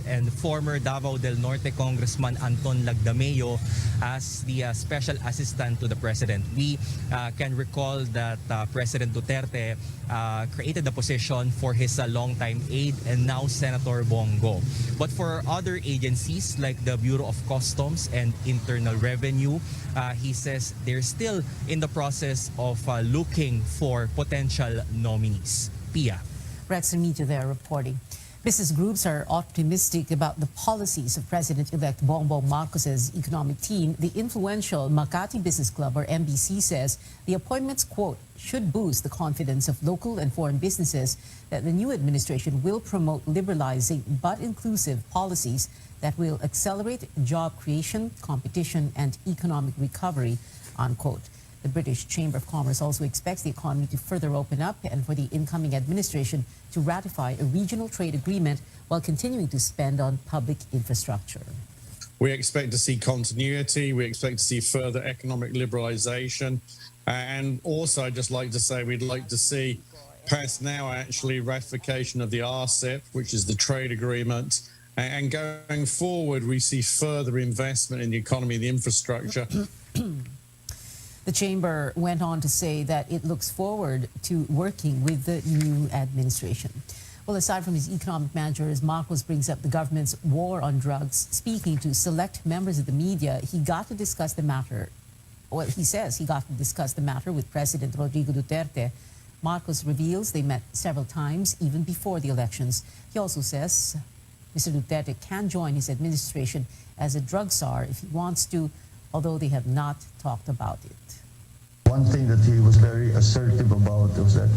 and former Davao del Norte Congressman Anton Lagdameo as the special assistant to the president. We can recall that President Duterte created the position for his longtime aide and now Senator Bongo. But for other agencies like the Bureau of Customs and Internal Revenue, he says they're still in the process of looking for potential nominees. Pia. Rex Media there reporting. Business groups are optimistic about the policies of President-elect Bongbong Marcos's economic team. The influential Makati Business Club, or MBC, says the appointments, quote, should boost the confidence of local and foreign businesses that the new administration will promote liberalizing but inclusive policies that will accelerate job creation, competition, and economic recovery, unquote. The British Chamber of Commerce also expects the economy to further open up and for the incoming administration to ratify a regional trade agreement while continuing to spend on public infrastructure. We expect to see continuity. We expect to see further economic liberalization. And also, I'd just like to say we'd like to see passed now actually ratification of the RCEP, which is the trade agreement. And going forward, we see further investment in the economy, the infrastructure. The chamber went on to say that it looks forward to working with the new administration. Well, aside from his economic measures, Marcos brings up the government's war on drugs. Speaking to select members of the media, he got to discuss the matter. Well, he says he got to discuss the matter with President Rodrigo Duterte. Marcos reveals they met several times, even before the elections. He also says Mr. Duterte can join his administration as a drug czar if he wants to, although they have not talked about it. One thing that he was very assertive about was that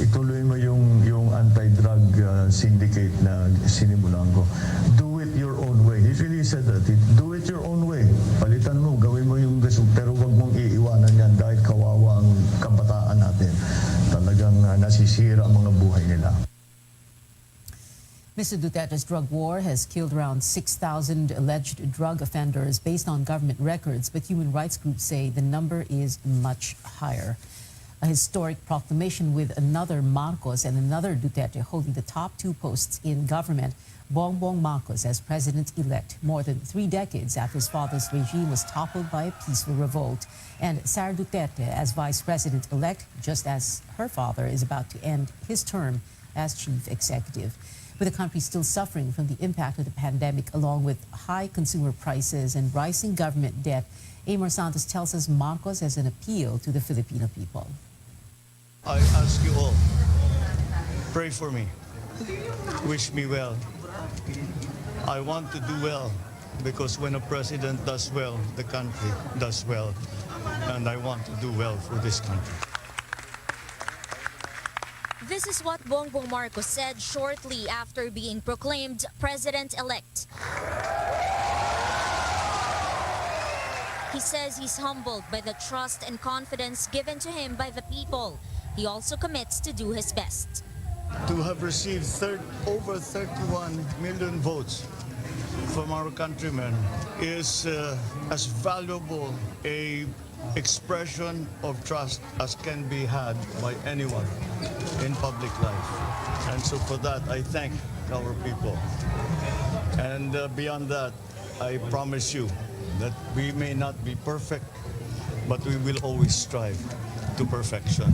ituloy mo yung anti-drug syndicate na sinimulan ko. Do it your own way. He really said that. Do it your own way. Palitan mo, gawin mo yung resulta, pero wag mong iiwanan yan dahil kawawa ang kabataan natin. Talagang nasisira ang mga buhay nila. Mr. Duterte's drug war has killed around 6,000 alleged drug offenders based on government records, but human rights groups say the number is much higher. A historic proclamation with another Marcos and another Duterte holding the top two posts in government, Bongbong Marcos as president-elect more than 3 decades after his father's regime was toppled by a peaceful revolt, and Sara Duterte as vice president-elect just as her father is about to end his term as chief executive. With the country still suffering from the impact of the pandemic, along with high consumer prices and rising government debt, Amor Santos tells us Marcos has an appeal to the Filipino people. I ask you all, pray for me, wish me well. I want to do well, because when a president does well, the country does well, and I want to do well for this country. This is what Bongbong Marcos said shortly after being proclaimed president-elect. He says he's humbled by the trust and confidence given to him by the people. He also commits to do his best. To have received over 31 million votes from our countrymen is as valuable a expression of trust as can be had by anyone in public life. And so for that, I thank our people. And beyond that, I promise you that we may not be perfect, but we will always strive to perfection.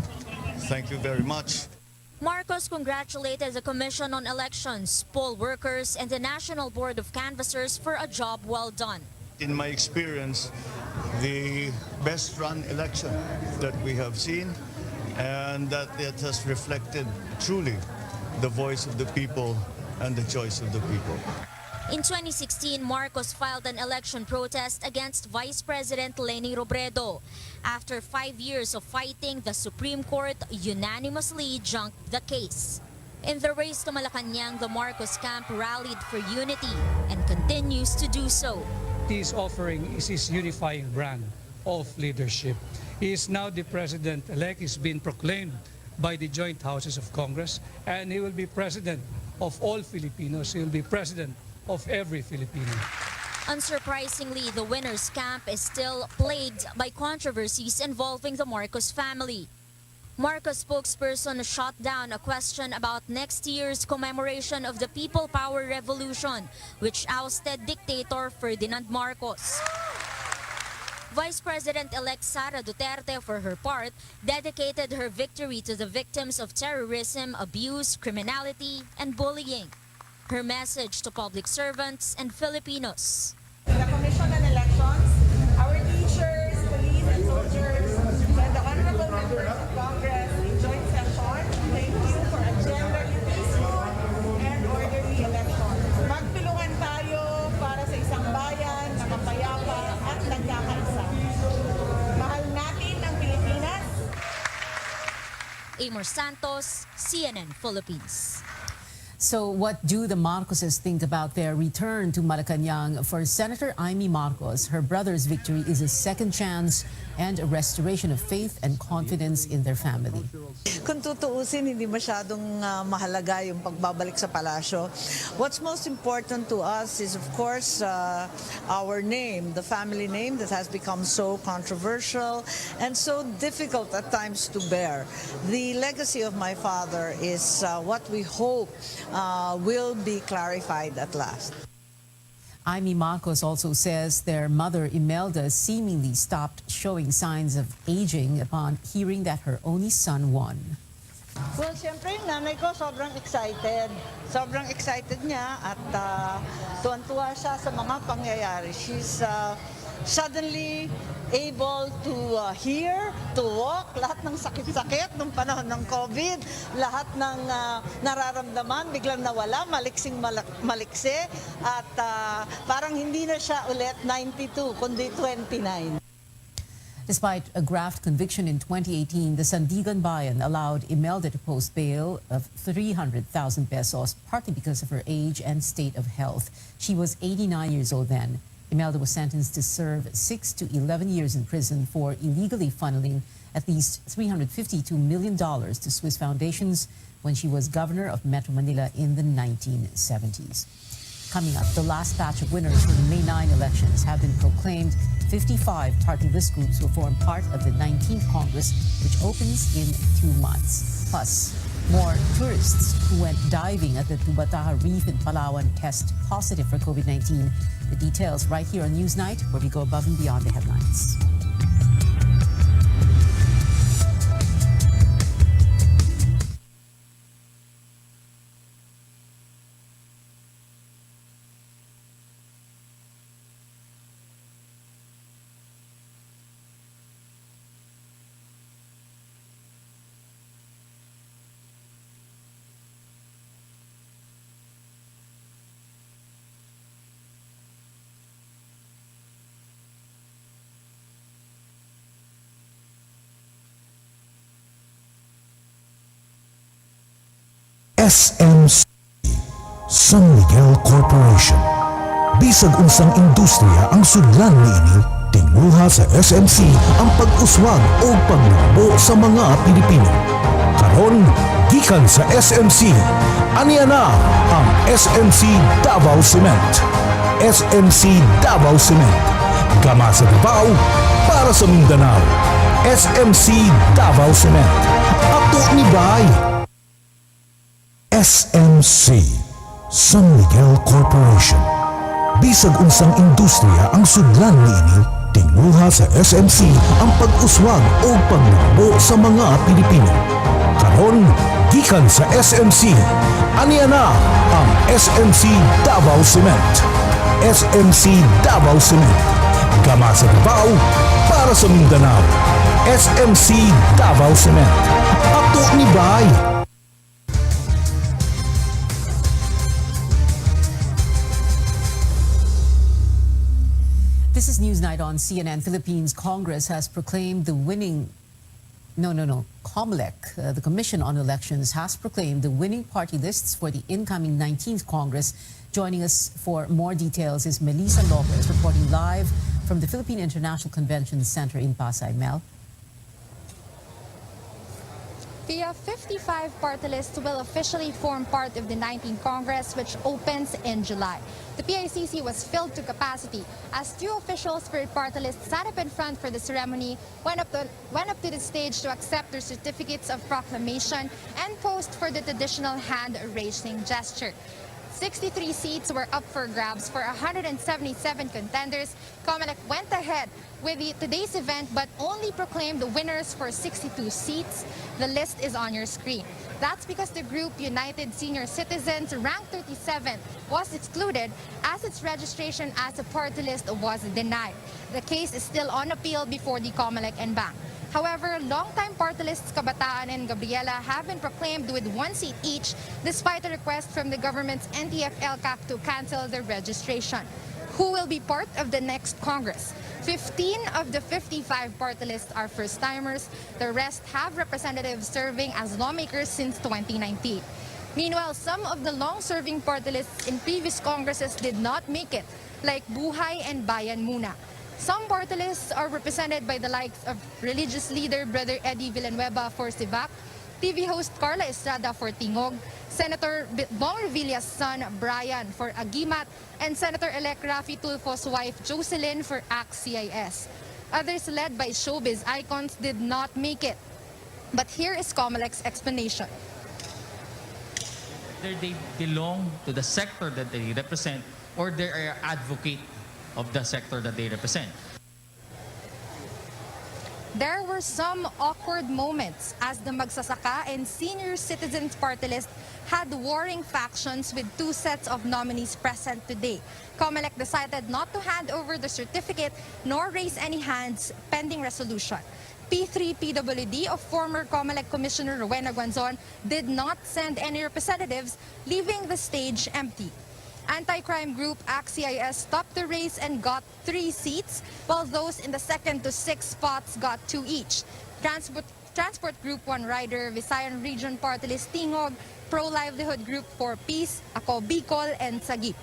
Thank you very much. Marcos congratulated the Commission on Elections, poll workers, and the National Board of Canvassers for a job well done. In my experience, the best run election that we have seen, and that it has reflected truly the voice of the people and the choice of the people. In 2016, Marcos filed an election protest against Vice President Leni Robredo. After 5 years of fighting, the Supreme Court unanimously junked the case. In the race to Malacanang, the Marcos camp rallied for unity and continues to do so. His offering is his unifying brand of leadership. He is now the president-elect. He's been proclaimed by the joint houses of Congress, and he will be president of all Filipinos. He will be president of every Filipino. Unsurprisingly, the winner's camp is still plagued by controversies involving the Marcos family. Marcos spokesperson shot down a question about next year's commemoration of the People Power Revolution, which ousted dictator Ferdinand Marcos. Vice President-elect Sara Duterte, for her part, dedicated her victory to the victims of terrorism, abuse, criminality, and bullying. Her message to public servants and Filipinos. The Commission on Elections, our teachers, police, and soldiers, and the honorable members of Congress in joint session, thank you for a generally peaceful and orderly election. Magtulungan tayo para sa isang bayan na mapayapa at nagkakaisa. Mahal natin ang Pilipinas. Amor Santos, CNN Philippines. So what do the Marcoses think about their return to Malacanang? For Senator Amy Marcos, her brother's victory is a second chance and a restoration of faith and confidence in their family. Kung tutuusin, hindi masyadong mahalaga yung pagbabalik sa palasyo. What's most important to us is, of course, our name, the family name that has become so controversial and so difficult at times to bear. The legacy of my father is what we hope will be clarified at last. Amy Marcos also says their mother, Imelda, seemingly stopped showing signs of aging upon hearing that her only son won. Well, siyempre yung nanay ko sobrang excited. Sobrang excited niya at tuwan-tuwa siya sa mga pangyayari. She's suddenly able to hear, to walk, lahat ng sakit-sakit nung panahon ng COVID, lahat ng nararamdaman, biglang nawala, maliksing maliksi, at parang hindi na siya ulit 92, kundi 29. Despite a graft conviction in 2018, the Sandigan Bayan allowed Imelda to post bail of 300,000 pesos, partly because of her age and state of health. She was 89 years old then. Imelda was sentenced to serve 6 to 11 years in prison for illegally funneling at least $352 million to Swiss foundations when she was governor of Metro Manila in the 1970s. Coming up, the last batch of winners for the May 9 elections have been proclaimed. 55 party list groups will form part of the 19th Congress, which opens in 2 months. Plus, more tourists who went diving at the Tubataha Reef in Palawan test positive for COVID-19. The details right here on Newsnight, where we go above and beyond the headlines. SMC, San Miguel Corporation. Bisag unsang industriya ang sudlan niini, tinguha sa SMC ang pag-uswag o paglabo sa mga Pilipino. Karon, gikan sa SMC, aniya na ang SMC Davao Cement. SMC Davao Cement. Gama sa Davao para sa Mindanao. SMC Davao Cement. Ato ni Bay. SMC, San Miguel Corporation. Bisag unsang industriya ang sudlan niini, tinguha sa SMC ang pag-uswag o paglabo sa mga Pilipino. Karon, gikan sa SMC, aniya na ang SMC Davao Cement. SMC Davao Cement. Gama sa Davao para sa Mindanao. SMC Davao Cement. Ato ni Bay. This is Newsnight on CNN. Philippines. Congress has proclaimed the winning... COMELEC, the Commission on Elections, has proclaimed the winning party lists for the incoming 19th Congress. Joining us for more details is Melissa Lopez, reporting live from the Philippine International Convention Center in Pasay. Mel? The 55 party list will officially form part of the 19th Congress, which opens in July. The PICC was filled to capacity as two officials for party list sat up in front for the ceremony, went up to the stage to accept their certificates of proclamation and posed for the traditional hand-raising gesture. 63 seats were up for grabs for 177 contenders. COMELEC went ahead with today's event but only proclaimed the winners for 62 seats. The list is on your screen. That's because the group United Senior Citizens, ranked 37th, was excluded as its registration as a party list was denied. The case is still on appeal before the COMELEC and Bank. However, longtime party lists Kabataan and Gabriela have been proclaimed with 1 seat each despite a request from the government's NTF-ELCAC to cancel their registration. Who will be part of the next Congress? 15 of the 55 party lists are first-timers. The rest have representatives serving as lawmakers since 2019. Meanwhile, some of the long-serving party lists in previous Congresses did not make it, like Buhay and Bayan Muna. Some party lists are represented by the likes of religious leader Brother Eddie Villanueva for Sivac, TV host Carla Estrada for Tingog, Senator Bong Revilla's son Brian for Agimat, and Senator-elect Rafi Tulfo's wife Jocelyn for ACT-CIS. Others led by showbiz icons did not make it. But here is COMELEC's explanation. Whether they belong to the sector that they represent or they are advocate of the sector that they represent. There were some awkward moments as the Magsasaka and Senior Citizens Party List had warring factions with two sets of nominees present today. COMELEC decided not to hand over the certificate nor raise any hands pending resolution. P3PWD of former COMELEC Commissioner Rowena Guanzon did not send any representatives, leaving the stage empty. Anti-crime group ACT-CIS topped the race and got 3 seats, while those in the 2nd to 6th spots got 2 each. Transport Group 1 rider, Visayan Region Party List Tingog, Pro-Livelihood Group for Peace, Ako Bicol, and Sagip.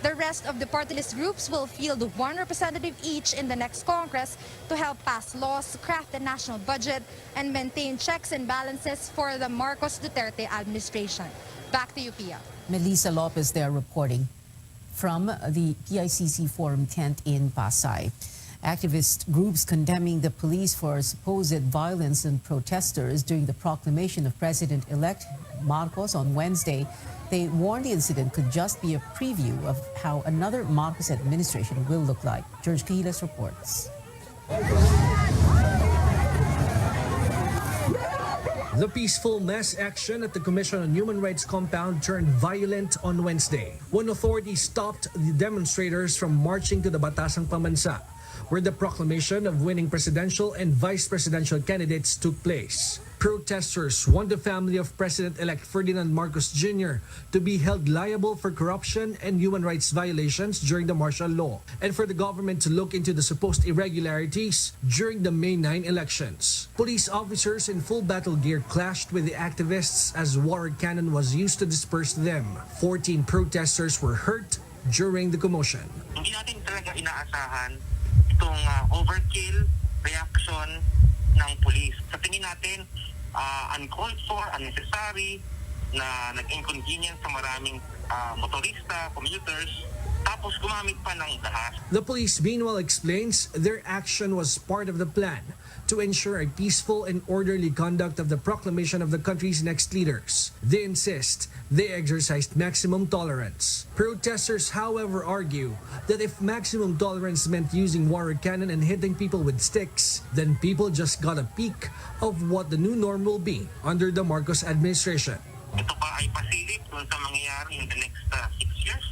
The rest of the party list groups will field 1 representative each in the next Congress to help pass laws, craft the national budget, and maintain checks and balances for the Marcos Duterte administration. Back to you, Pia. Melissa Lopez there reporting from the PICC Forum tent in Pasay. Activist groups condemning the police for supposed violence on protesters during the proclamation of President-elect Marcos on Wednesday. They warned the incident could just be a preview of how another Marcos administration will look like. George Cahilas reports. The peaceful mass action at the Commission on Human Rights compound turned violent on Wednesday when authorities stopped the demonstrators from marching to the Batasang Pambansa, where the proclamation of winning presidential and vice presidential candidates took place. Protesters want the family of President-elect Ferdinand Marcos Jr. to be held liable for corruption and human rights violations during the martial law, and for the government to look into the supposed irregularities during the May 9 elections. Police officers in full battle gear clashed with the activists as water cannon was used to disperse them. 14 protesters were hurt during the commotion. Hindi natin talaga inaasahan itong overkill reaction ng police. Sa tingin natin, uncalled for, unnecessary, na nag-inconvenience sa maraming motorista, commuters, tapos gumamit pa ng dahas. The police meanwhile explains their action was part of the plan to ensure a peaceful and orderly conduct of the proclamation of the country's next leaders. They insist they exercised maximum tolerance. Protesters, however, argue that if maximum tolerance meant using water cannon and hitting people with sticks, then people just got a peek of what the new norm will be under the Marcos administration. Ito pa ay pasilip dun sa mangyayari in the next 6 years.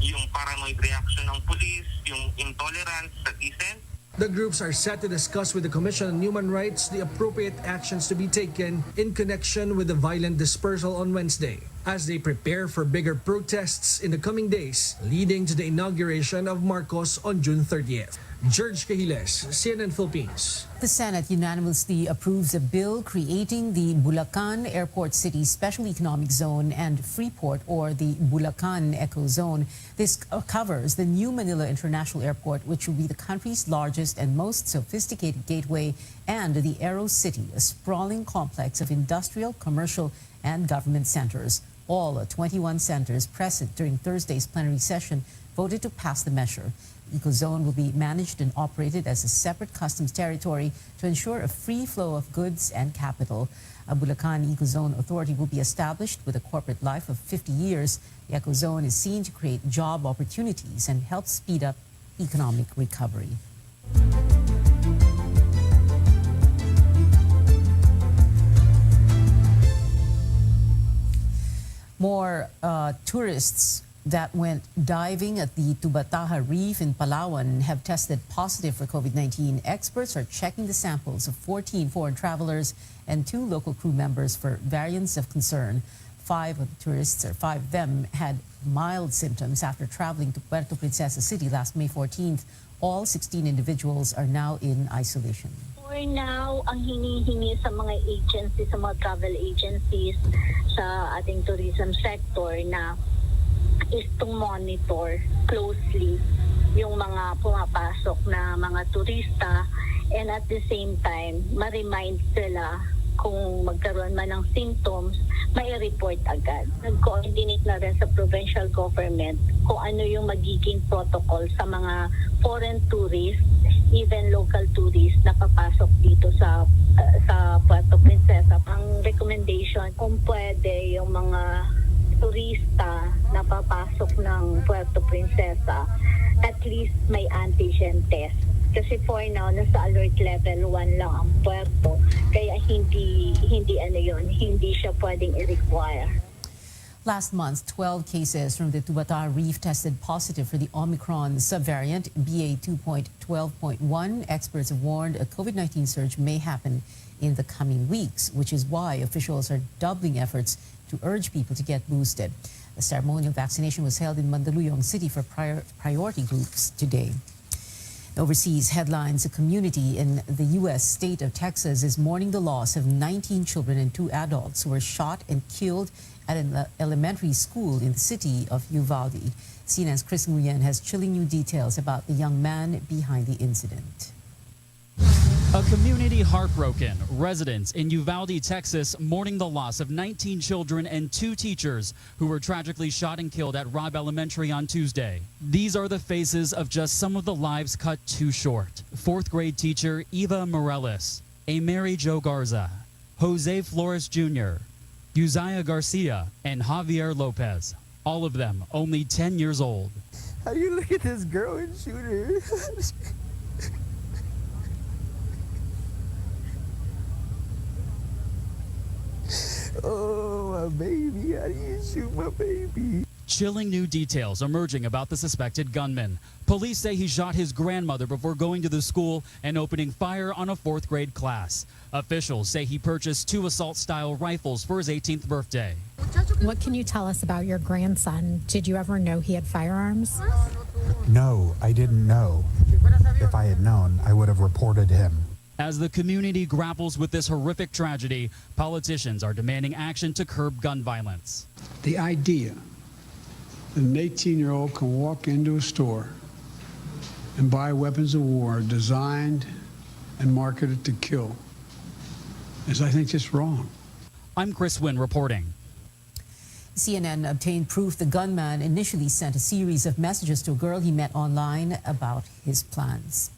Yung paranoid reaction ng police, yung intolerance sa dissent. The groups are set to discuss with the Commission on Human Rights the appropriate actions to be taken in connection with the violent dispersal on Wednesday, as they prepare for bigger protests in the coming days, leading to the inauguration of Marcos on June 30th. George Cahiles, CNN Philippines. The Senate unanimously approves a bill creating the Bulacan Airport City Special Economic Zone and Freeport, or the Bulacan Eco Zone. This covers the new Manila International Airport, which will be the country's largest and most sophisticated gateway, and the Aero City, a sprawling complex of industrial, commercial, and government centers. All 21 centers present during Thursday's plenary session voted to pass the measure. Ecozone will be managed and operated as a separate customs territory to ensure a free flow of goods and capital. A Bulacan Ecozone Authority will be established with a corporate life of 50 years. The Ecozone is seen to create job opportunities and help speed up economic recovery. More tourists that went diving at the Tubataha Reef in Palawan have tested positive for COVID-19. Experts are checking the samples of 14 foreign travelers and 2 local crew members for variants of concern. 5 of the tourists, or 5 of them, had mild symptoms after traveling to Puerto Princesa City last May 14th. All 16 individuals are now in isolation. For now, ang hinihingi sa mga agencies, sa mga travel agencies sa ating tourism sector na is to monitor closely yung mga pumapasok na mga turista, and at the same time, ma-remind sila kung magkaroon man ng symptoms, may report agad. Nag-coordinate na rin sa provincial government kung ano yung magiging protocol sa mga foreign tourists, even local tourists na papasok dito sa Puerto Princesa. Ang recommendation, kung pwede yung mga turista na papasok ng Puerto Princesa, at least may antigen test. Kasi for now, nasa alert level 1 lang ang Puerto. Kaya hindi siya pwedeng i-require. Last month, 12 cases from the Tubataha Reef tested positive for the Omicron subvariant BA2.12.1. Experts have warned a COVID-19 surge may happen in the coming weeks, which is why officials are doubling efforts to urge people to get boosted. The ceremonial vaccination was held in Mandaluyong City for priority groups today. Overseas headlines: a community in the U.S. state of Texas is mourning the loss of 19 children and 2 adults who were shot and killed at an elementary school in the city of Uvalde. CNN's Chris Nguyen has chilling new details about the young man behind the incident. A community heartbroken. Residents in Uvalde, Texas, mourning the loss of 19 children and 2 teachers who were tragically shot and killed at Robb Elementary on Tuesday. These are the faces of just some of the lives cut too short. 4th grade teacher Eva Morales, A. Mary Jo Garza, Jose Flores Jr., Uzziah Garcia, and Javier Lopez. All of them only 10 years old. How do you look at this girl and shoot her? Oh, my baby. How do you shoot my baby? Chilling new details emerging about the suspected gunman. Police say he shot his grandmother before going to the school and opening fire on a 4th grade class. Officials say he purchased 2 assault-style rifles for his 18th birthday. What can you tell us about your grandson? Did you ever know he had firearms? No, I didn't know. If I had known, I would have reported him. As the community grapples with this horrific tragedy, politicians are demanding action to curb gun violence. The idea that an 18-year-old can walk into a store and buy weapons of war designed and marketed to kill is, I think, just wrong. I'm Chris Wynn reporting. CNN obtained proof the gunman initially sent a series of messages to a girl he met online about his plans.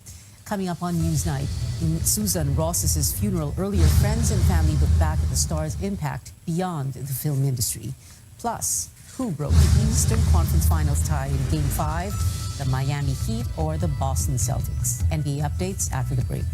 Coming up on Newsnight, in Susan Ross's funeral earlier, friends and family look back at the star's impact beyond the film industry. Plus, who broke the Eastern Conference Finals tie in Game 5, the Miami Heat or the Boston Celtics? NBA updates after the break.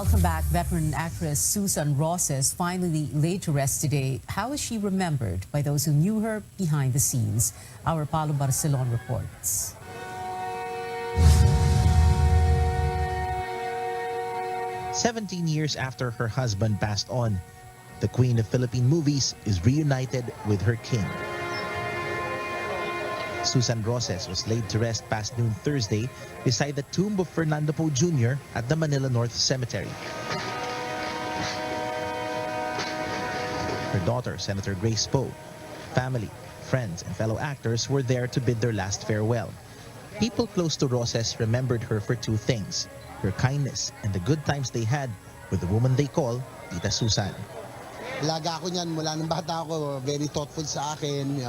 Welcome back. Veteran actress Susan Roses finally laid to rest today. How is she remembered by those who knew her behind the scenes? Our Paulo Barcelon reports. "17 years after her husband passed on, the Queen of Philippine movies is reunited with her king. Susan Roses was laid to rest past noon Thursday beside the tomb of Fernando Poe Jr. at the Manila North Cemetery. Her daughter, Senator Grace Poe, family, friends, and fellow actors were there to bid their last farewell. People close to Roses remembered her for two things: her kindness and the good times they had with the woman they call Tita Susan. Alaga ako niyan mula nung bata ako, very thoughtful sa akin,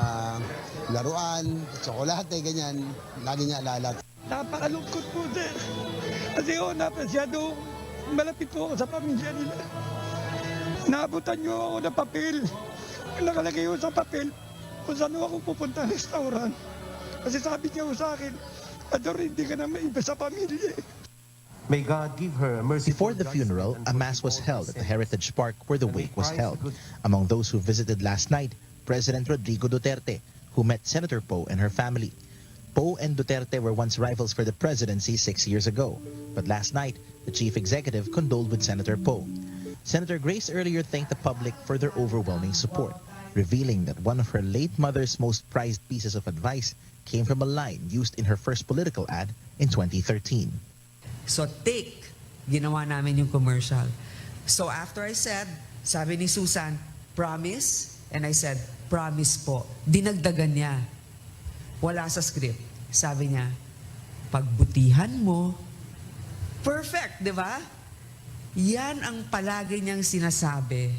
laruan, tsokolate, ganyan. Lagi niya alala. Napakalungkot po din. Kasi napasyado malapit po ako sa pamilya nila. Naabutan niyo ako ng papel. Nakalagay ko sa papel kung saan ako pupunta ng restaurant. Kasi sabi niya ko sa akin, Ador, hindi ka na maiba sa pamilya. May God give her mercy. Before the funeral, a mass was held at the Heritage Park where the wake was held. Among those who visited last night, President Rodrigo Duterte, who met Senator Poe and her family. Poe and Duterte were once rivals for the presidency 6 years ago. But last night, the chief executive condoled with Senator Poe. Senator Grace earlier thanked the public for their overwhelming support, revealing that one of her late mother's most prized pieces of advice came from a line used in her first political ad in 2013. So take, ginawa namin yung commercial. So after I said, sabi ni Susan, promise? And I said, promise po. Dinagdagan niya. Wala sa script. Sabi niya, pagbutihan mo. Perfect, di ba? Yan ang palagi niyang sinasabi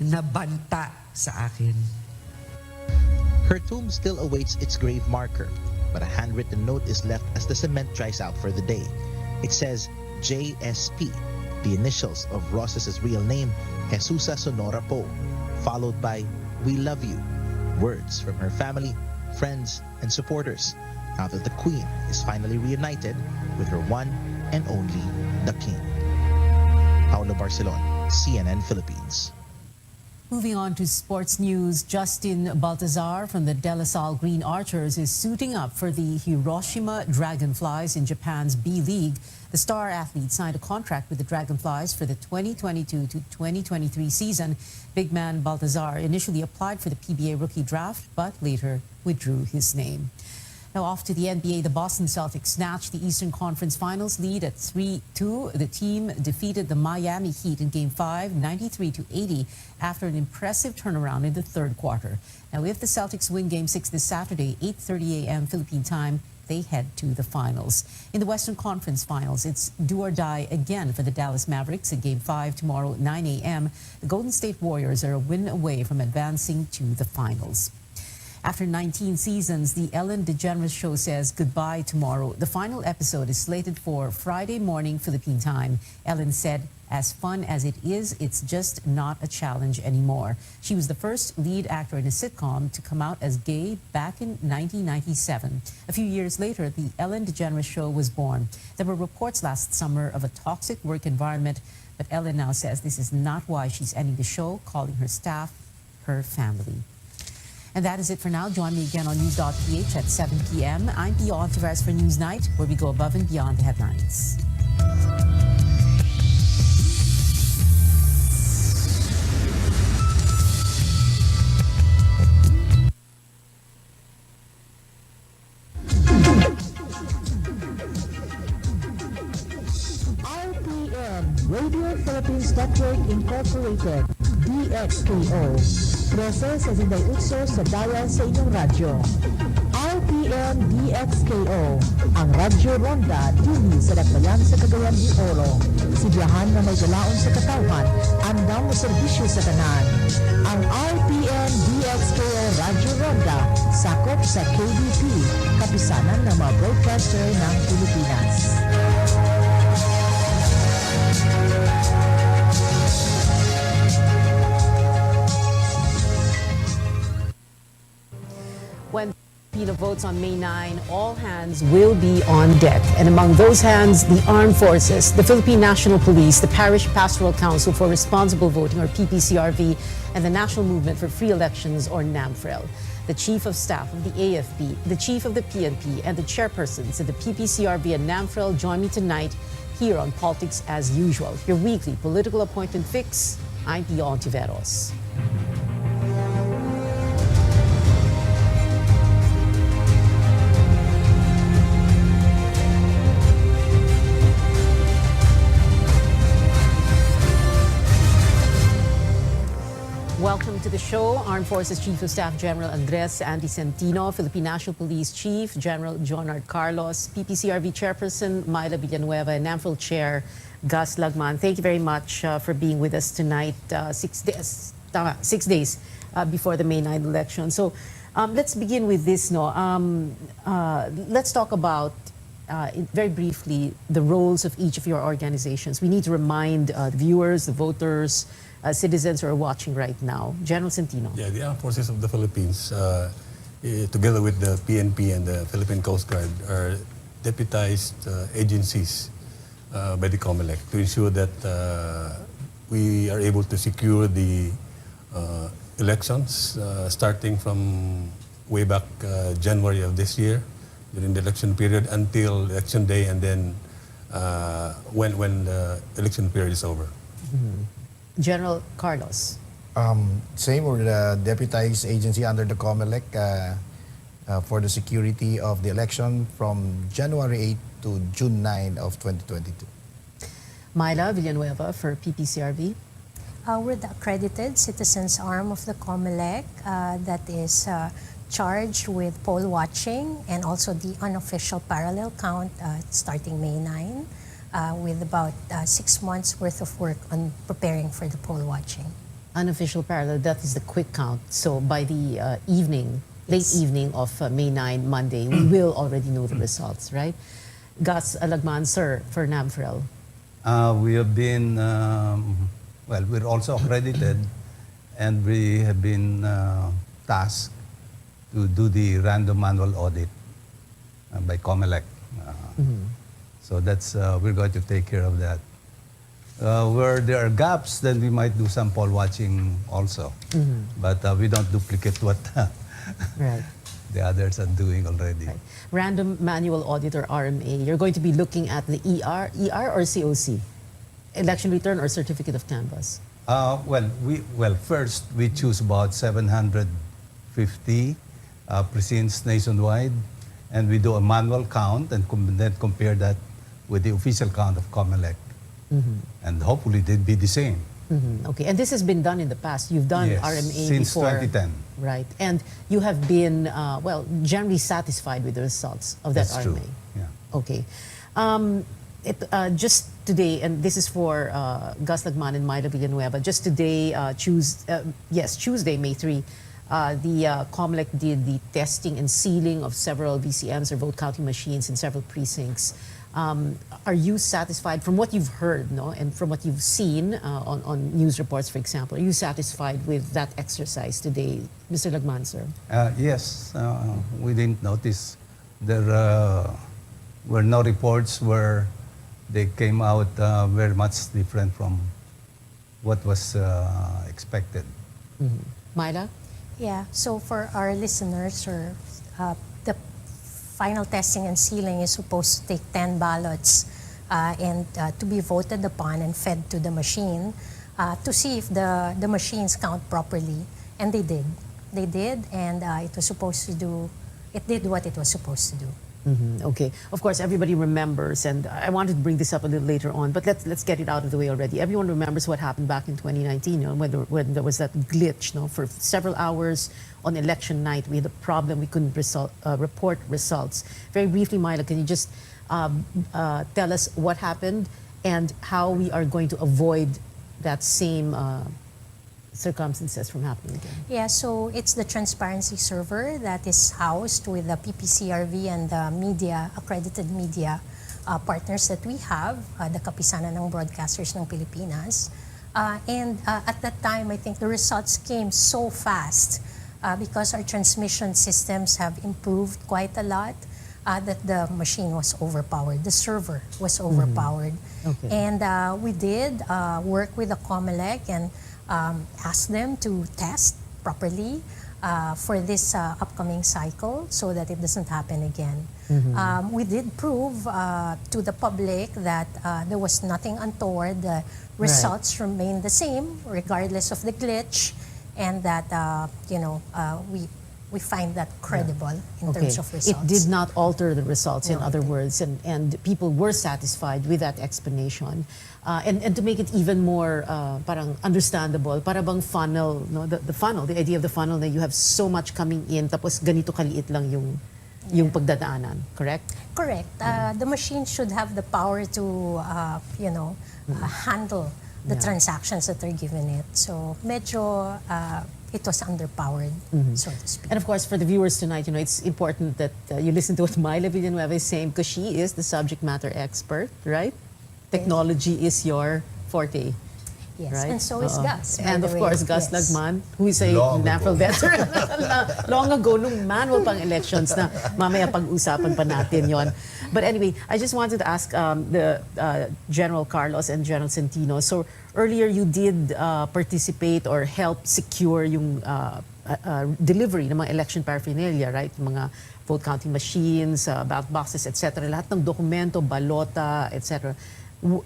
na banta sa akin. Her tomb still awaits its grave marker, but a handwritten note is left as the cement dries out for the day. It says JSP, the initials of Roses' real name, Jesusa Sonora Poe, followed by "We love you," words from her family, friends, and supporters, now that the Queen is finally reunited with her one and only, the King. Paulo Barcelon, CNN Philippines. Moving on to sports news, Justin Baltazar from the De La Salle Green Archers is suiting up for the Hiroshima Dragonflies in Japan's B-League. The star athlete signed a contract with the Dragonflies for the 2022 to 2023 season. Big man Baltazar initially applied for the PBA rookie draft, but later withdrew his name. Now off to the NBA, the Boston Celtics snatched the Eastern Conference Finals lead at 3-2. The team defeated the Miami Heat in Game 5, 93-80, after an impressive turnaround in the third quarter. Now if the Celtics win Game 6 this Saturday, 8:30 a.m. Philippine time, they head to the finals. In the Western Conference Finals, it's do or die again for the Dallas Mavericks at Game 5 tomorrow, 9 a.m. The Golden State Warriors are a win away from advancing to the finals. After 19 seasons, the Ellen DeGeneres Show says goodbye tomorrow. The final episode is slated for Friday morning Philippine time. Ellen said, "As fun as it is, it's just not a challenge anymore." She was the first lead actor in a sitcom to come out as gay back in 1997. A few years later, the Ellen DeGeneres Show was born. There were reports last summer of a toxic work environment, but Ellen now says this is not why she's ending the show, calling her staff her family. And that is it for now. Join me again on News.ph at 7 p.m. I'm Pio Ontiveros for Newsnight, where we go above and beyond the headlines. RPN, Radio Philippines Network Incorporated, DXKO. Proses sa Zinday Utso sa Dayan sa inyong radyo. RPN DXKO, ang Radyo Ronda dili sa Dakbayan sa Cagayan de Oro. Sibiyahan na may galaon sa katawhan, andam mo serbisyo sa tanan. Ang RPN DXKO Radyo Ronda, sakop sa KBP, kapisanan ng mga broadcaster ng Pilipinas. When Filipino votes on May 9, all hands will be on deck. And among those hands, the Armed Forces, the Philippine National Police, the Parish Pastoral Council for Responsible Voting, or PPCRV, and the National Movement for Free Elections, or NAMFREL. The Chief of Staff of the AFP, the Chief of the PNP, and the chairpersons of the PPCRV and NAMFREL join me tonight here on Politics as Usual, your weekly political appointment fix. I'm Pio Ontiveros. Welcome to the show. Armed Forces Chief of Staff General Andres Andy Centino, Philippine National Police Chief General Jonard Carlos, PPCRV Chairperson Myla Villanueva, and NAMFREL Chair Gus Lagman. Thank you very much for being with us tonight, 6 days before the May 9 election. So let's begin with this. Let's talk about, very briefly, the roles of each of your organizations. We need to remind the viewers, the voters, citizens who are watching right now. General Centino. Yeah, the Armed Forces of the Philippines, together with the PNP and the Philippine Coast Guard, are deputized agencies by the COMELEC to ensure that we are able to secure the elections starting from way back January of this year, during the election period until election day, and then when the election period is over. Mm-hmm. General Carlos. Same, we're the deputized agency under the COMELEC for the security of the election from January 8 to June 9 of 2022. Myla Villanueva for PPCRV. We're the accredited citizens arm of the COMELEC that is charged with poll watching and also the unofficial parallel count starting May 9. With about 6 months worth of work on preparing for the poll watching. Unofficial parallel, that is the quick count. So by the late evening of May 9, Monday, we will already know the results, right? Gus Lagman, sir, for NAMFREL. We have been, we're also accredited, and we have been tasked to do the random manual audit by COMELEC. So that's, we're going to take care of that. Where there are gaps, then we might do some poll watching also. But we don't duplicate what the others are doing already. Right. Random Manual Audit, or RMA, you're going to be looking at the ER or COC? Election return or certificate of canvass? First, we choose about 750 precincts nationwide, and we do a manual count and then compare that with the official count of COMELEC. And hopefully they'd be the same. Okay, and this has been done in the past. You've done RMA since before. 2010. Right, and you have been, generally satisfied with the results of that That's RMA. true. Yeah. Okay. Just today, and this is for Gus Lagman and Myla Villanueva, just today, Tuesday, May 3, the COMELEC did the testing and sealing of several VCMs, or vote counting machines, in several precincts. Are you satisfied from what you've heard, and from what you've seen on news reports, for example? Are you satisfied with that exercise today, Mr. Lagman, sir? Yes, we didn't notice there were no reports where they came out very much different from what was expected. Myla? Yeah, so for our listeners, the final testing and sealing is supposed to take 10 ballots and to be voted upon and fed to the machine to see if the machines count properly. And they did. They did, and it did what it was supposed to do. Okay. Of course, everybody remembers, and I wanted to bring this up a little later on, but let's get it out of the way already. Everyone remembers what happened back in 2019, when there was that glitch. For several hours on election night, we had a problem. We couldn't report results. Very briefly, Myla, can you just tell us what happened and how we are going to avoid that same circumstances from happening again? Yeah, so it's the transparency server that is housed with the PPCRV and the media, accredited media partners that we have, the Kapisanan ng Broadcasters ng Pilipinas. And at that time, I think the results came so fast because our transmission systems have improved quite a lot, that the machine was overpowered, the server was overpowered. Okay. And we did work with the COMELEC and ask them to test properly for this upcoming cycle so that it doesn't happen again. We did prove to the public that there was nothing untoward. The results remain the same regardless of the glitch, and that we find that credible in terms of results. It did not alter the results, in other words, and people were satisfied with that explanation. And to make it even more parang understandable, para bang funnel, no? The funnel, the idea of the funnel, that you have so much coming in, tapos ganito kaliit lang yung pagdadaanan, correct? Correct. The machine should have the power to, handle the transactions that are given it. So medyo it was underpowered, so to speak. And of course, for the viewers tonight, it's important that you listen to what Myla Villanueva is saying, because she is the subject matter expert, right? Technology is your forte. Yes, right? and so is Gus. And of course, Gus Lagman, who is a Long natural ago. veteran. Long ago, nung manual pang elections na mamaya pag-usapan pa natin yon. But anyway, I just wanted to ask the General Carlos and General Centino. So earlier you did participate or help secure yung delivery ng mga election paraphernalia, right? Mga vote counting machines, ballot boxes, etc. Lahat ng dokumento, balota, etc.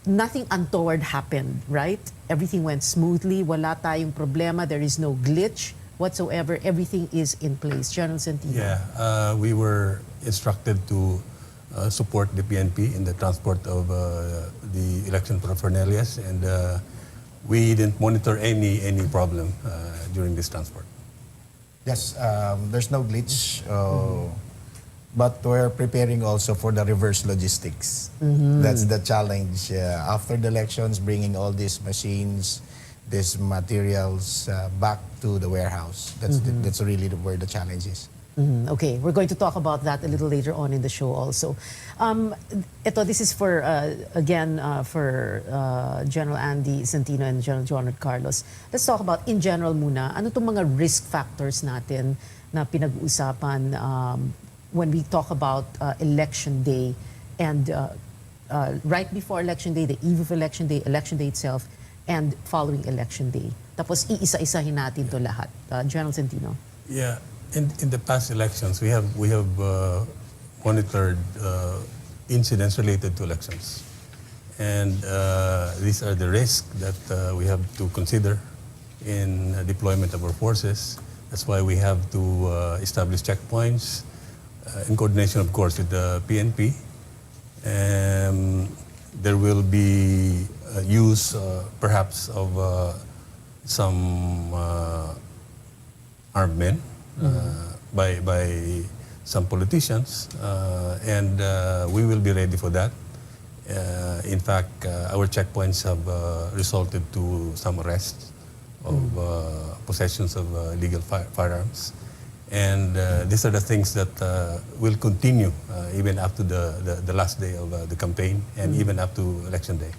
Nothing untoward happened, right? Everything went smoothly. Wala tayong problema. There is no glitch whatsoever. Everything is in place. General Centino. Yeah, we were instructed to support the PNP in the transport of the election paraphernalia, and we didn't monitor any problem during this transport. Yes, there's no glitch, but we're preparing also for the reverse logistics. That's the challenge. After the elections, bringing all these machines, these materials back to the warehouse. That's really where the challenge is. Okay, we're going to talk about that a little later on in the show also. This is for, again, for General Andy Centino and General John Carlos. Let's talk about, in general muna, ano itong mga risk factors natin na pinag-uusapan when we talk about election day and right before election day, the eve of election day itself, and following election day. Tapos iisa-isahin natin to lahat. General Centino. Yeah. In the past elections, we have monitored incidents related to elections, and these are the risks that we have to consider in deployment of our forces. That's why we have to establish checkpoints in coordination, of course, with the PNP. There will be use, perhaps, of some armed men. By some politicians, and we will be ready for that. In fact, our checkpoints have resulted to some arrests of possessions of illegal firearms. And these are the things that will continue even up to the last day of the campaign and even up to election day.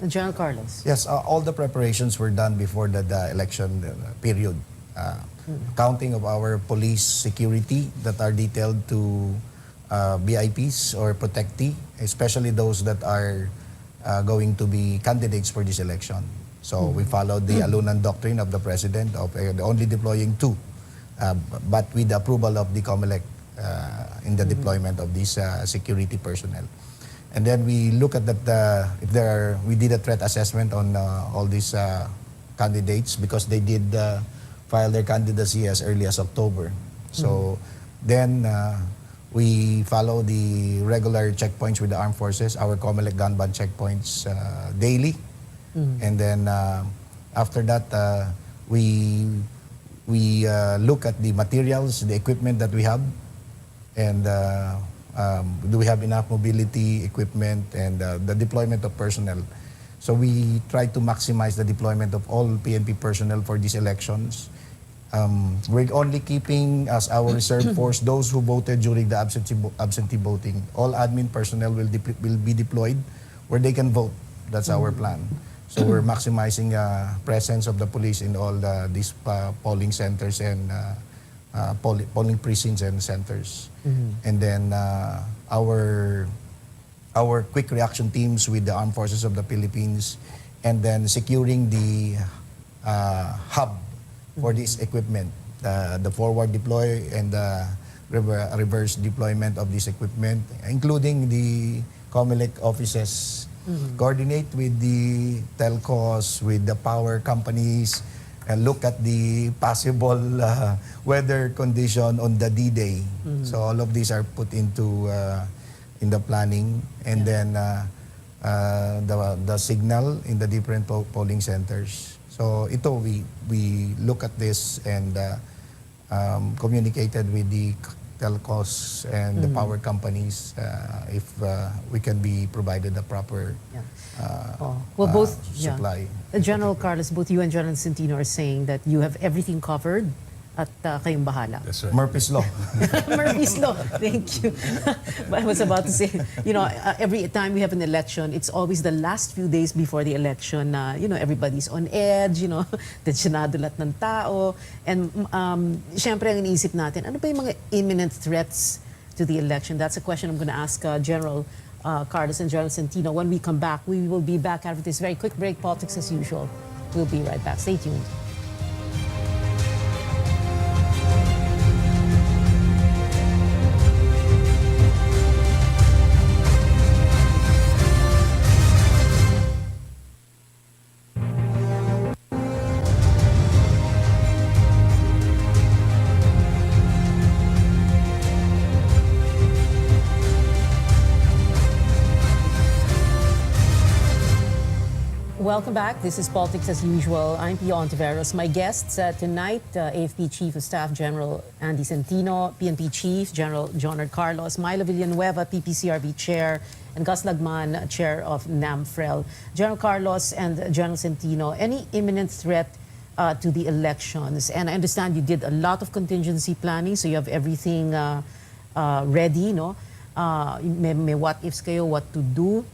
General Carlos. Yes, all the preparations were done before the election period. Counting of our police security that are detailed to VIPs or protectee, especially those that are going to be candidates for this election. So we followed the Alunan doctrine of the President of only deploying 2, but with the approval of the COMELEC in the deployment of these security personnel. And then we look at that, we did a threat assessment on all these candidates because they did file their candidacy as early as October. So then we follow the regular checkpoints with the armed forces, our COMELEC gun ban checkpoints daily. And then after that, we look at the materials, the equipment that we have, and do we have enough mobility equipment and the deployment of personnel. So we try to maximize the deployment of all PNP personnel for these elections. We're only keeping as our reserve force those who voted during the absentee voting. All admin personnel will be deployed where they can vote. That's our plan. So we're maximizing presence of the police in all these polling centers and polling precincts and centers. And then our quick reaction teams with the Armed Forces of the Philippines, and then securing the hub for this equipment, the forward deploy and the reverse deployment of this equipment, including the COMELEC offices, coordinate with the telcos, with the power companies, and look at the possible weather condition on the D-Day. So all of these are put into in the planning, and then the signal in the different polling centers. So ito, we look at this and communicated with the telcos and the power companies if we can be provided the proper supply. General Carlos, both you and General Centino are saying that you have everything covered at kayong bahala. That's right. Murphy's Law. Murphy's Law. Thank you. But I was about to say, every time we have an election, it's always the last few days before the election na, everybody's on edge, tensyonado lahat ng tao. And syempre, ang iniisip natin, ano ba yung mga imminent threats to the election? That's a question I'm going to ask General Carlos and General Centino. When we come back, we will be back after this very quick break. Politics as usual. We'll be right back. Stay tuned. Welcome back. This is Politics as Usual. I'm Pio Ontiveros. My guests tonight, AFP Chief of Staff General Andy Centino, PNP Chief General Jonard Carlos, Myla Villanueva, PPCRB Chair, and Gus Lagman, Chair of NAMFREL. General Carlos and General Centino, any imminent threat to the elections? And I understand you did a lot of contingency planning, so you have everything ready, no? May what-ifs kayo, what to do.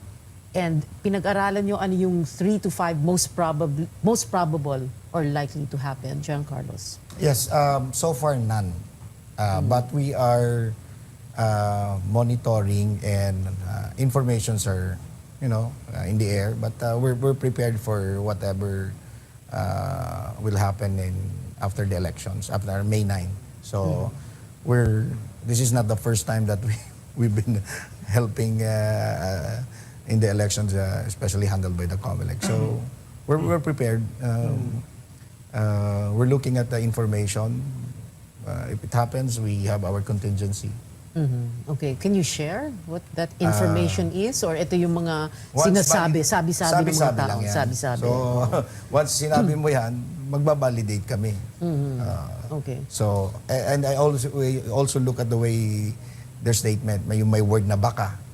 And pinag-aralan nyo ano yung 3 to 5 most probable or likely to happen, General Carlos? Yes, so far none. But we are monitoring, and informations are, in the air. But we're prepared for whatever will happen after the elections, after May 9. So this is not the first time that we've been helping in the elections, especially handled by the COMELEC. So we're prepared. We're looking at the information. If it happens, we have our contingency. Okay, can you share what that information is? Or ito yung mga sinasabi, sabi-sabi ng mga tao? Sabi-sabi. So once sinabi mo yan, magbabalidate kami. Okay. So, and we also look at the way their statement, may word na baka.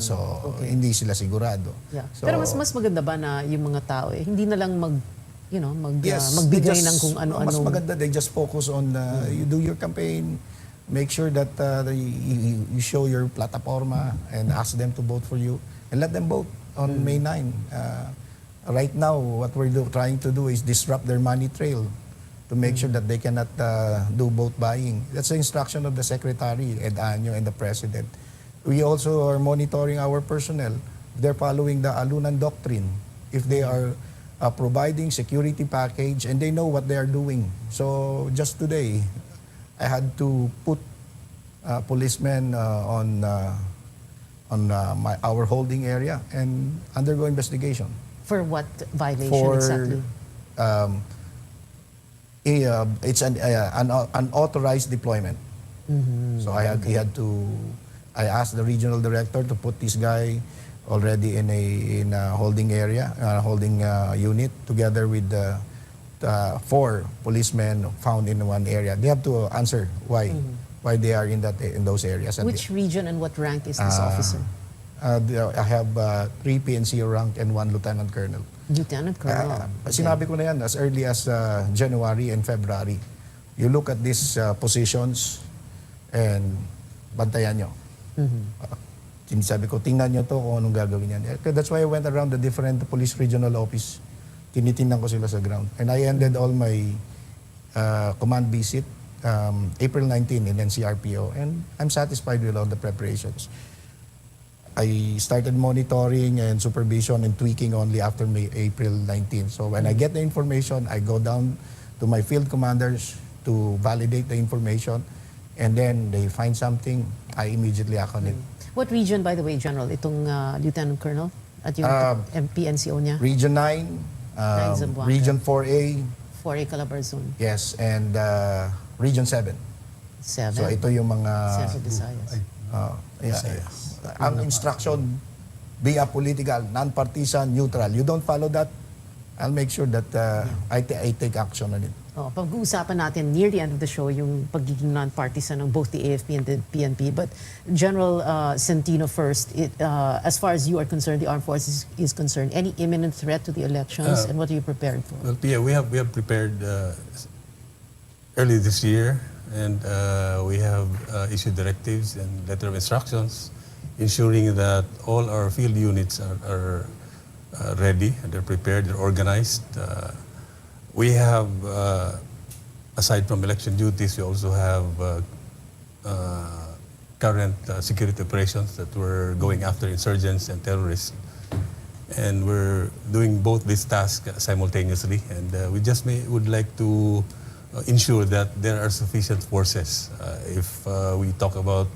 So, hindi sila sigurado. Yeah. So, pero mas maganda ba na yung mga tao hindi na lang magbigay ng kung ano-ano? Mas maganda, they just focus on, you do your campaign, make sure that you show your plataforma and ask them to vote for you, and let them vote on May 9. Right now, what we're trying to do is disrupt their money trail to make sure that they cannot do vote buying. That's the instruction of the Secretary, Ed Año, and the President. We also are monitoring our personnel. They're following the Alunan Doctrine. If they are providing security package and they know what they are doing. So just today, I had to put policemen on our holding area and undergo investigation. For what violation exactly? It's an unauthorized deployment. So I asked the regional director to put this guy already in a holding area, holding unit, together with the 4 policemen found in one area. They have to answer why they are in those areas. Which region and what rank is this officer? I have 3 PNCO rank and 1 lieutenant colonel. Lieutenant colonel. Sinabi ko na yan as early as January and February. You look at these positions and bantayan nyo. Sinasabi ko, tingnan nyo to kung anong gagawin yan. That's why I went around the different police regional office. Tinitingnan ko sila sa ground. And I ended all my command visit April 19 in NCRPO, and I'm satisfied with all the preparations. I started monitoring and supervision and tweaking only after April 19. So when I get the information, I go down to my field commanders to validate the information, and then they find something, I immediately act on it. What region, by the way, General, itong Lieutenant Colonel at yung PNCO niya? Region 9, Zamboanga. Region 4A, 4A Calabarzon. yes, and Region 7. 7. So ito yung mga... Central Visayas. Ang instruction, be apolitical, non-partisan, neutral. You don't follow that, I'll make sure that I take action on it. Oh, pag-uusapan natin near the end of the show yung pagiging non-partisan ng both the AFP and the PNP. But General Centino first, as far as you are concerned, the armed forces is concerned, any imminent threat to the elections, and what are you prepared for? Well, Pia, we have prepared early this year, and we have issued directives and letter of instructions, ensuring that all our field units are ready, and they're prepared, they're organized. We have, aside from election duties, we also have current security operations that we're going after insurgents and terrorists. And we're doing both these tasks simultaneously. And we just would like to ensure that there are sufficient forces. If we talk about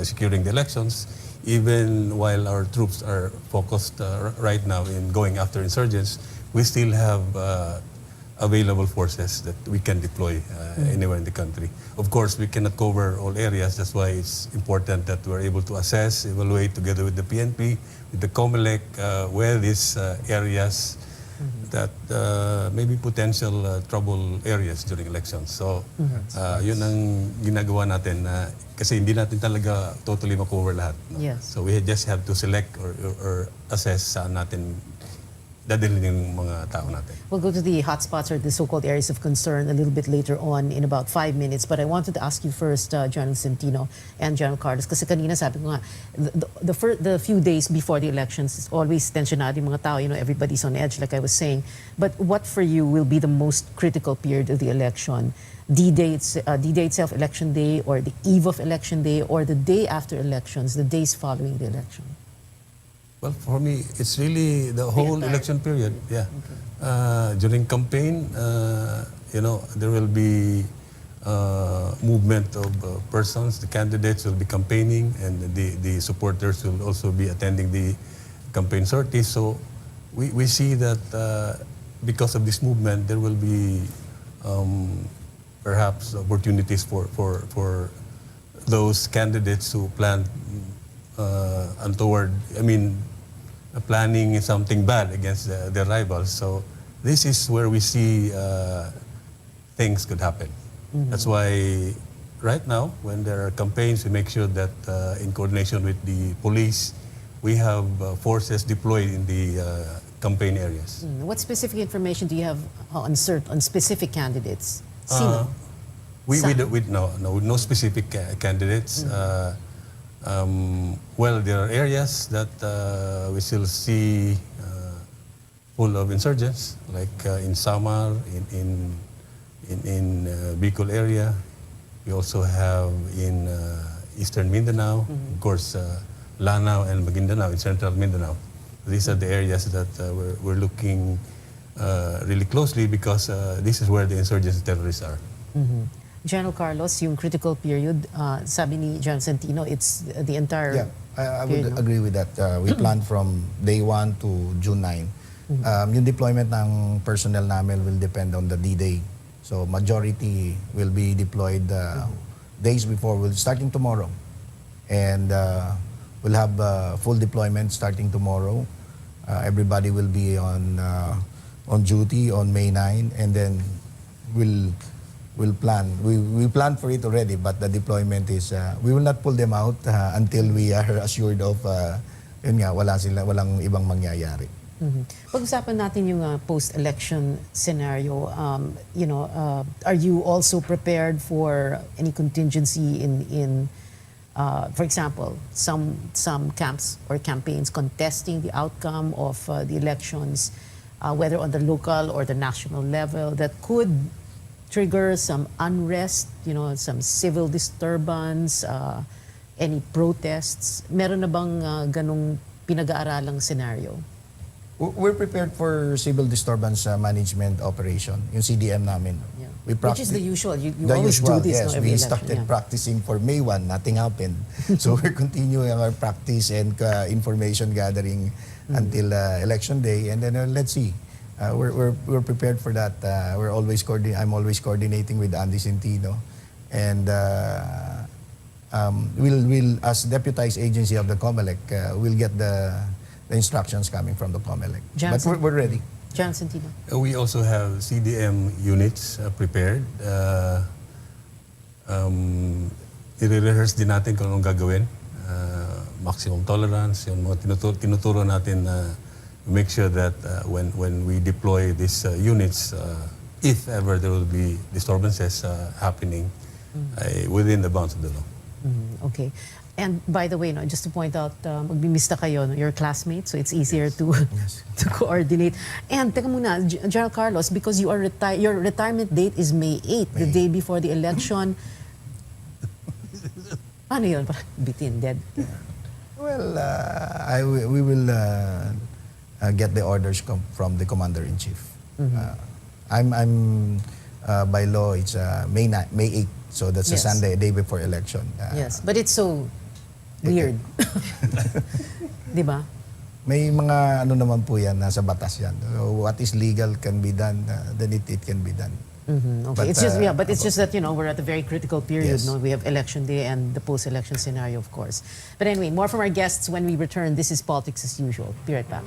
securing the elections, even while our troops are focused right now in going after insurgents, we still have available forces that we can deploy anywhere in the country. Of course, we cannot cover all areas. That's why it's important that we're able to assess, evaluate together with the PNP, with the COMELEC, where these areas that may be potential trouble areas during elections. So, yun ang ginagawa natin kasi hindi natin talaga totally makover lahat. No? Yes. So we just have to select or assess saan natin dadalhin yung mga tao natin. We'll go to the hotspots or the so-called areas of concern a little bit later on in about 5 minutes. But I wanted to ask you first, General Centino and General Carlos, kasi kanina sabi ko nga, the few days before the elections, it's always tensionado yung mga tao, everybody's on edge, like I was saying. But what for you will be the most critical period of the election? D-Day itself, Election Day, or the eve of Election Day, or the day after elections, the days following the election? Well, for me, it's really the whole election period. Yeah. Okay. During campaign, there will be movement of persons. The candidates will be campaigning, and the supporters will also be attending the campaign sorties. So we see that because of this movement, there will be perhaps opportunities for those candidates who plan untoward. Planning something bad against their rivals. So this is where we see things could happen. That's why right now, when there are campaigns, we make sure that in coordination with the police, we have forces deployed in the campaign areas. What specific information do you have on specific candidates? No specific candidates. Well, there are areas that we still see full of insurgents, like in Samar, in Bicol area. We also have in Eastern Mindanao, of course, Lanao and Maguindanao in Central Mindanao. These are the areas that we're looking really closely because this is where the insurgents and terrorists are. General Carlos, yung critical period, sabi ni General Centino, it's the entire I would agree with that. We planned from day 1 to June 9. Yung deployment ng personnel namin will depend on the D-Day. So majority will be deployed days before, starting tomorrow. And we'll have full deployment starting tomorrow. Everybody will be on duty on May 9, and then we'll plan. We planned for it already, but the deployment is, we will not pull them out until we are assured of, walang ibang mangyayari. Pag-usapan natin yung post-election scenario. Are you also prepared for any contingency in for example, some camps or campaigns contesting the outcome of the elections, whether on the local or the national level, that could trigger some unrest, some civil disturbance, any protests? Meron na bang ganong pinag-aaralang scenario? We're prepared for civil disturbance management operation, yung CDM namin. Yeah. We Which is the usual. You the always usual, do this, yes. every We election. started practicing for May 1, nothing happened. So we're continuing our practice and information gathering until election day, and then let's see. We're prepared for that. I'm always coordinating with Andy Centino, and we'll as deputized agency of the COMELEC, we'll get the instructions coming from the COMELEC. But we're ready. John Centino. We also have CDM units prepared. I-rehearse din natin kung anong gagawin. Maximum tolerance, yung mga tinuturo natin na make sure that when we deploy these units, if ever there will be disturbances happening within the bounds of the law. Okay. And by the way, just to point out, magbimista kayo, your classmates, so it's easier to coordinate. And teka muna, General Carlos, because you are your retirement date is May 8, the day before the election. Paano yun? Bitin, dead. Well, we will get the orders from the commander-in-chief. I'm by law, it's May 8, so that's a Sunday, a day before election. Yes, but it's so weird. Di ba? May mga naman po yan, nasa batas yan. So what is legal can be done, then it can be done. Okay, But, it's just that we're at a very critical period. Yes. No, we have election day and the post-election scenario, of course. But anyway, more from our guests when we return. This is Politics as Usual. Be right back.